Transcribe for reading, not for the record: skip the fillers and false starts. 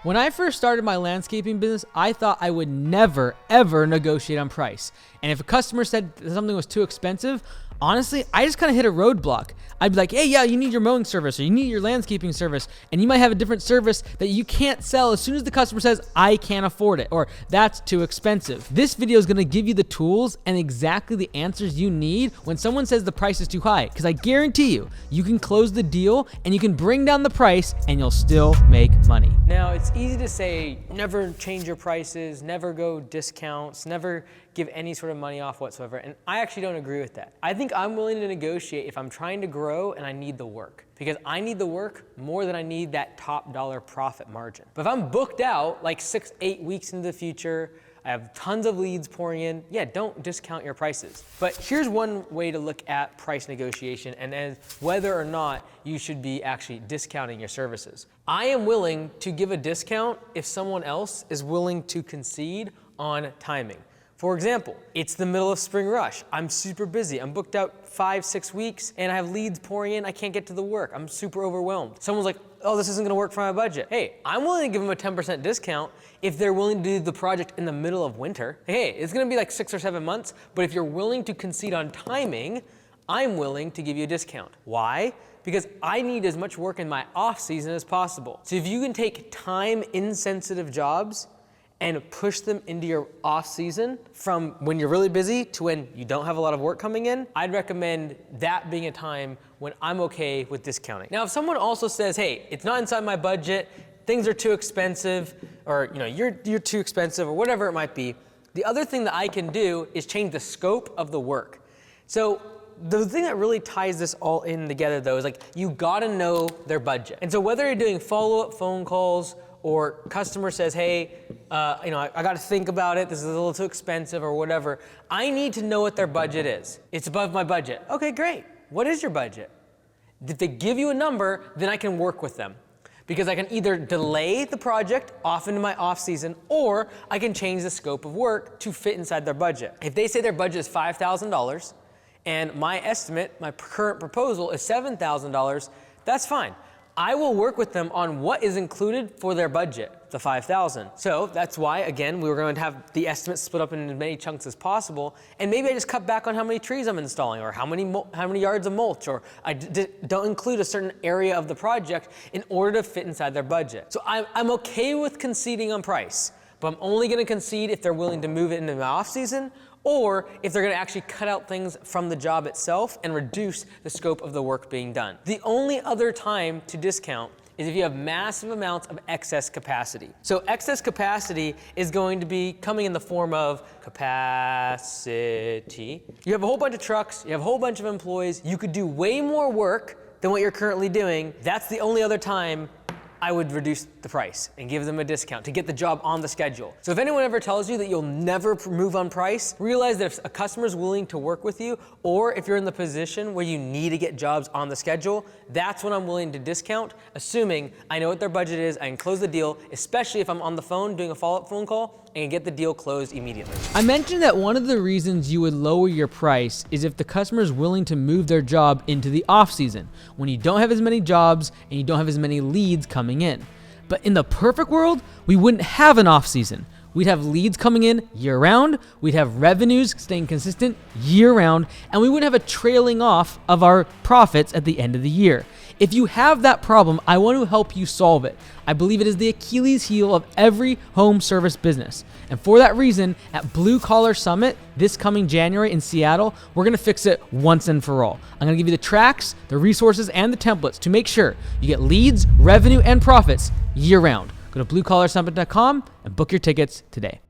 When I first started my landscaping business, I thought I would never, ever negotiate on price. And if a customer said something was too expensive, honestly, I just kind of hit a roadblock. I'd be like, hey, yeah, you need your mowing service or you need your landscaping service. And you might have a different service that you can't sell as soon as the customer says, I can't afford it, or that's too expensive. This video is gonna give you the tools and exactly the answers you need when someone says the price is too high. Because I guarantee you, you can close the deal and you can bring down the price and you'll still make money. Now, it's easy to say, never change your prices, never go discounts, never give any sort of money off whatsoever. And I actually don't agree with that. I think I'm willing to negotiate if I'm trying to grow and I need the work, because I need the work more than I need that top dollar profit margin. But if I'm booked out like 6-8 weeks into the future, I have tons of leads pouring in, yeah, don't discount your prices. But here's one way to look at price negotiation and as whether or not you should be actually discounting your services. I am willing to give a discount if someone else is willing to concede on timing. For example, it's the middle of spring rush. I'm super busy. I'm booked out 5-6 weeks and I have leads pouring in. I can't get to the work. I'm super overwhelmed. Someone's like, oh, this isn't gonna work for my budget. Hey, I'm willing to give them a 10% discount if they're willing to do the project in the middle of winter. Hey, it's gonna be like 6 or 7 months, but if you're willing to concede on timing, I'm willing to give you a discount. Why? Because I need as much work in my off season as possible. So if you can take time insensitive jobs and push them into your off season from when you're really busy to when you don't have a lot of work coming in, I'd recommend that being a time when I'm okay with discounting. Now, if someone also says, hey, it's not inside my budget, things are too expensive, or you're too expensive, or whatever it might be, the other thing that I can do is change the scope of the work. So the thing that really ties this all in together though is like, you gotta know their budget. And so whether you're doing follow-up phone calls or customer says, hey, I gotta think about it, this is a little too expensive or whatever, I need to know what their budget is. It's above my budget. Okay, great. What is your budget? If they give you a number, then I can work with them. Because I can either delay the project off into my off season, or I can change the scope of work to fit inside their budget. If they say their budget is $5,000 and my estimate, my current proposal is $7,000, that's fine. I will work with them on what is included for their budget, the $5,000. So that's why, again, we were going to have the estimate split up in as many chunks as possible, and maybe I just cut back on how many trees I'm installing, or how many yards of mulch, or I don't include a certain area of the project in order to fit inside their budget. So I'm okay with conceding on price, but I'm only going to concede if they're willing to move it into the off season, or if they're gonna actually cut out things from the job itself and reduce the scope of the work being done. The only other time to discount is if you have massive amounts of excess capacity. So excess capacity is going to be coming in the form of capacity. You have a whole bunch of trucks, you have a whole bunch of employees, you could do way more work than what you're currently doing. That's the only other time I would reduce the price and give them a discount to get the job on the schedule. So if anyone ever tells you that you'll never move on price, realize that if a customer is willing to work with you, or if you're in the position where you need to get jobs on the schedule, that's when I'm willing to discount, assuming I know what their budget is, I can close the deal, especially if I'm on the phone doing a follow-up phone call, and get the deal closed immediately. I mentioned that one of the reasons you would lower your price is if the customer is willing to move their job into the off season, when you don't have as many jobs and you don't have as many leads coming in. But in the perfect world, we wouldn't have an off season. We'd have leads coming in year round, we'd have revenues staying consistent year round, and we wouldn't have a trailing off of our profits at the end of the year. If you have that problem, I want to help you solve it. I believe it is the Achilles heel of every home service business. And for that reason, at Blue Collar Summit this coming January in Seattle, we're gonna fix it once and for all. I'm gonna give you the tracks, the resources, and the templates to make sure you get leads, revenue, and profits year round. Go to bluecollarsummit.com and book your tickets today.